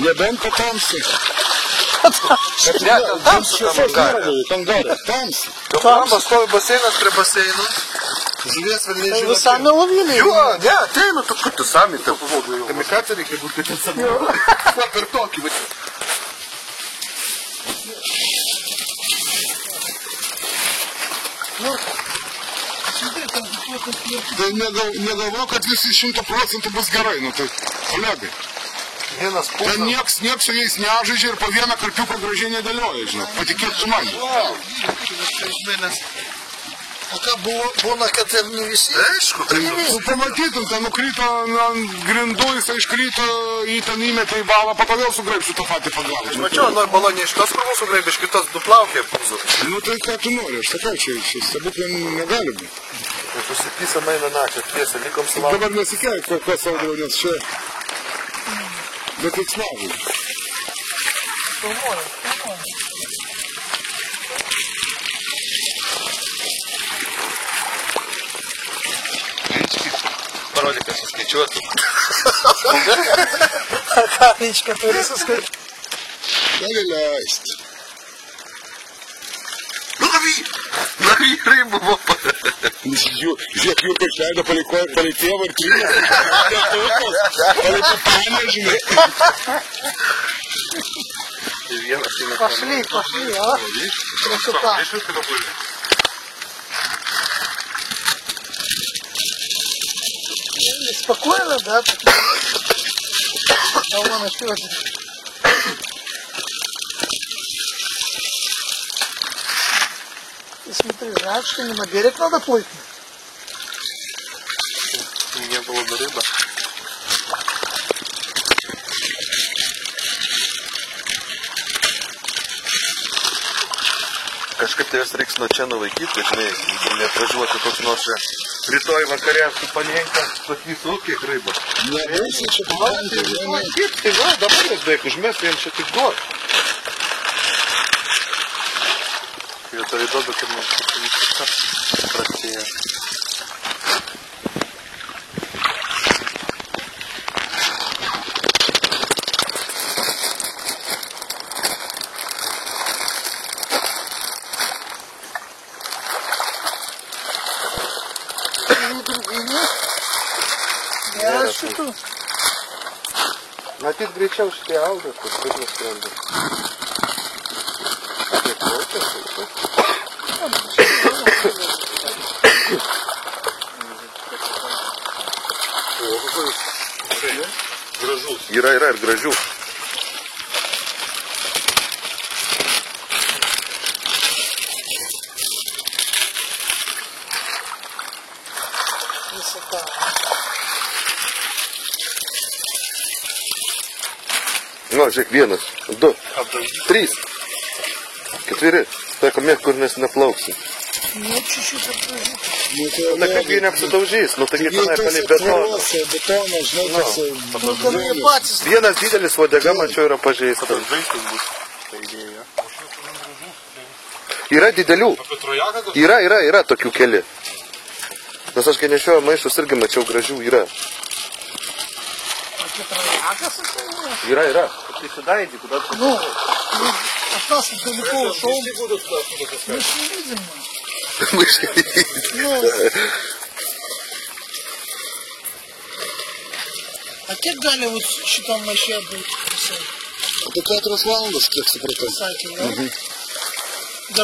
Nebent patamsi. Ne, ten tamsu tam gare. Tamsi. Tam stovi baseinas prie baseino. Žuvies velniai žino. Вы сами ловили? Jo, ne, ateinu, tu sami tam. Kamikaze reikia būti, kad ten sami. Per tokį. Tai negalvo, kad visi 100% bus gerai, nu tai, kolegai. Vienas pusas. Ten nieks su jais nežaidžia ir po vieną karpiuką gražiai nedėlioja, žinau. Patikėt su manimi. O ką būna, kad ir ne visi? Aišku, tai Tu pamatytum, ten nukrito ant grindų, jis iškrito, jį ten įmetė į balą, po to vėl sugraibsiu tą patį pagalą. mačiau, nori balonė iš tos krūvų sugraibė, iš kitos du plaukė pūzų. Nu tai ką tu nori, aš sakau, čia stebuklai negali būti. Tai pasipysam eina naktį, tiesa, likom su valgą. Dabar nesikeik, kas audriau, nes čia... Bet tik smagu. Parodė, kad suskaičiuotų. Karinčka turi suskaičiuoti. Gali leisti. Navy ribų buvo. Žiūrėk, Jurka išleido palei tėvą ir tryną. Palei papanę, žinai. Пошли, а? Красота. Спокойно, да? Давно началось. Ты смотри, знаешь, что не на берег надо плыть? Не было бы рыба. Kažkaip tai jas reiks nuo čia nuvaikyti, žinai, neatvažiuoti koks nors rytoj vakarė su panenka, sakysiu, kiek raiba. Nebūsi čia pamanti, Tai va, dabar jas beveik užmesti, jiems čia tik duot. Jo tai įdomu, kad mums viskas prastėja. Matyt, greičiau šitie auga, kur pirmas skrenda. Yra ir gražių. Nu, žiūrėk, 1, 2, 3, 4. Sako, mėg, kur mes neplauksim. Нет, чуть-чуть отложу. Nu, tai kaip jį neapsidaužys, nu, tai tenai palei betoną. Vienas didelis uodega, mačiau, yra pažeistas. Yra didelių. Yra tokių keli. Nes aš kai nešioju maišus irgi mačiau gražių, yra. Yra. Ты сюда иди, куда ты? Ну, от нас далеко ушел. Мы ж не видим. А kiek gali šitam maišė būti? Apie 4 valandas, kiek supratau. Sakė, ne?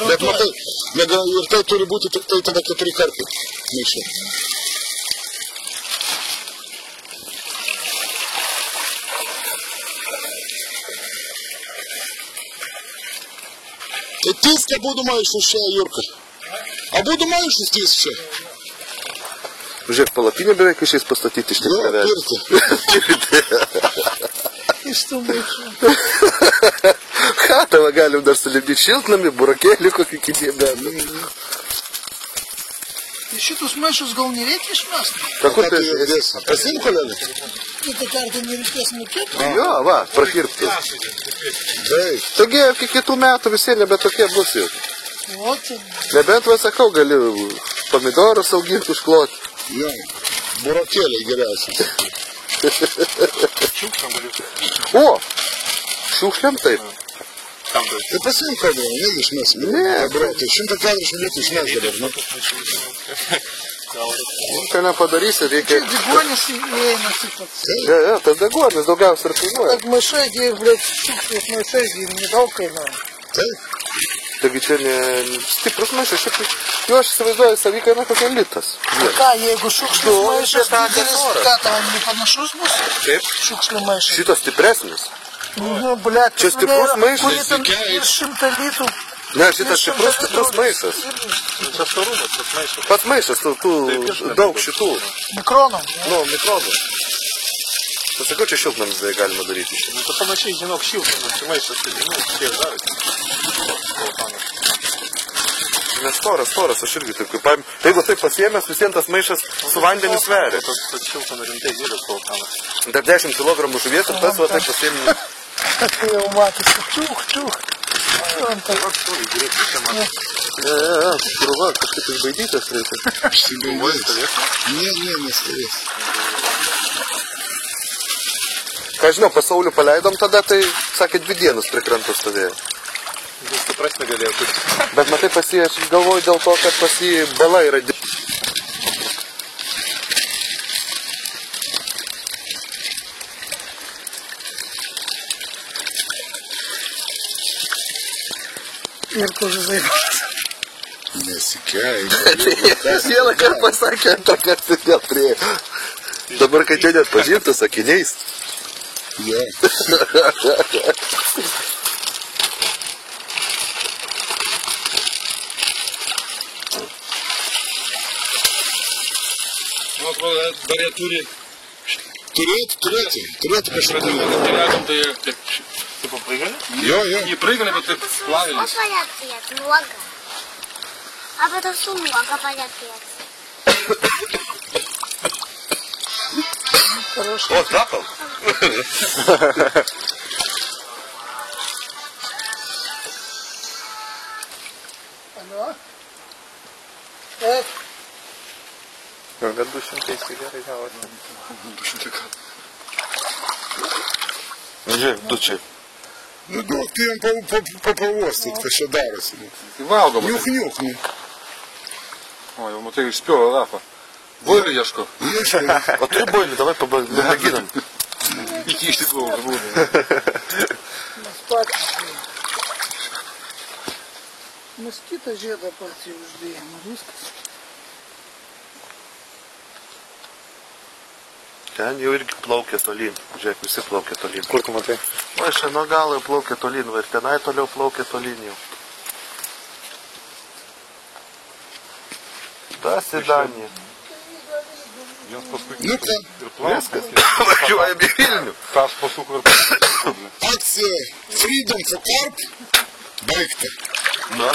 Bet matai, ir tai turi būti tik tai tada 4 kartai maišė. Tai tiska būtų maišus čia, Jurka. A būtų maišus tis čia. Žiūrėk, palapinę beveik išės pastatyti iš tikrųjų. Pirti. Iš tų maišų. Ką, tava galim dar sulibdyti šiltnamį, burakėlį kokį kidėbę. Tai šitus maišus gal nereikia išmesti? Kur tai dės? Pasim, kolegai? Kitą kartą nereikės mokėti? Jo, va, prakirpti. Tokie iki kitų metų visi nebe tokie bus jau. Nebent, va, sakau, gali pomidorus auginti, užkloti. Jo, burakėliai geriausiai. O, šiukšliam taip. Tai pasimk kabelį, negi išmes. Ne. Tai 140 litrų išmes dabar. Ką nepadarysi, reikia... Дегонишь и насыпаться. Tas degonis daugiausia ir kainuoja. Как мышей, где, блядь, чувствуешь мышей, где не далкой, но... Taigi čia ne stiprus maišas, šiaip jo aš įsivaizduoju savikaina kokia litas. Ką, jeigu šiukšlių maišas didelis, ką, tau nepanašus bus? Kaip? Šiukšlių maišas. Šitas stipresnis. Nu, blėt, Čia stiprus maišas. Kuri ten ir 100 litrų. Ne, šitas stiprus maišas. Čia storumas, tas maišas. Pats maišas, tu daug šitų. Mikronom. Nu, mikronų. Pasakau, čia šiltnamis galima daryti. Nu, tai panašiai, žinok, šiltnamis, čia maišas, kiek darai. Storas, aš irgi taip kaip paėmė. Jeigu taip pasiėmęs, visiems tas maišas su vandeniu sveria. Tas šiltnamis rimtai didelis volkanas. Dar 10 kg žuvies ir tas va taip pasiėmė. Tai jau matėsi, čiūch. Krūva, kažkaip išbaidytas reikia. Išsibaidys. Ne, nestovės. Ką žinau, pasaulių paleidom tada, tai, sakė, 2 dienas prie kranto stovėjo. Jis suprast negalėjo būti. Bet matai, aš galvoju dėl to, kad pas jį bala yra... Ir kur zaibas. Nesikeikia. Jis vieną kartą pasakė, antrą kartą vėl priejo. Dabar, kad čia net pažintų sakiniais. Jo. Nu, atrodo, dar jie turi... Turėtų kažkada. Keliakom, tai taip, tipo praigalė? Jo. Jį praigalė, bet taip plavilis. Понятно, много. А потом все много, понятно. O, tapal. Алло? Gal 200 gerai gavosi. 200 ką. Žiūrėk, du čia. Nu, duok, tai jam papavostyt, kas čia darosi. Tai valgom. Niuch. O, jau matai, išspėjo Rafa. Boilį ieško. O turi boilį, davai pamėginam. Iki iš tikrųjų būdė. Москита жеда партию ждем. Viskas. Ten jau irgi plaukia tolyn. Žiūrėk, visi plaukia tolyn. Kur tu matai? O, iš nuo galo plaukia tolyn, va ir tenai toliau plaukia tolyn jau. Tas į Daniją. Jiems paskui Nu ką, ir planas. Važiuojam į Vilnių. Tas pasuko ir paskui. akcija Freedom for Carp baigta. Na.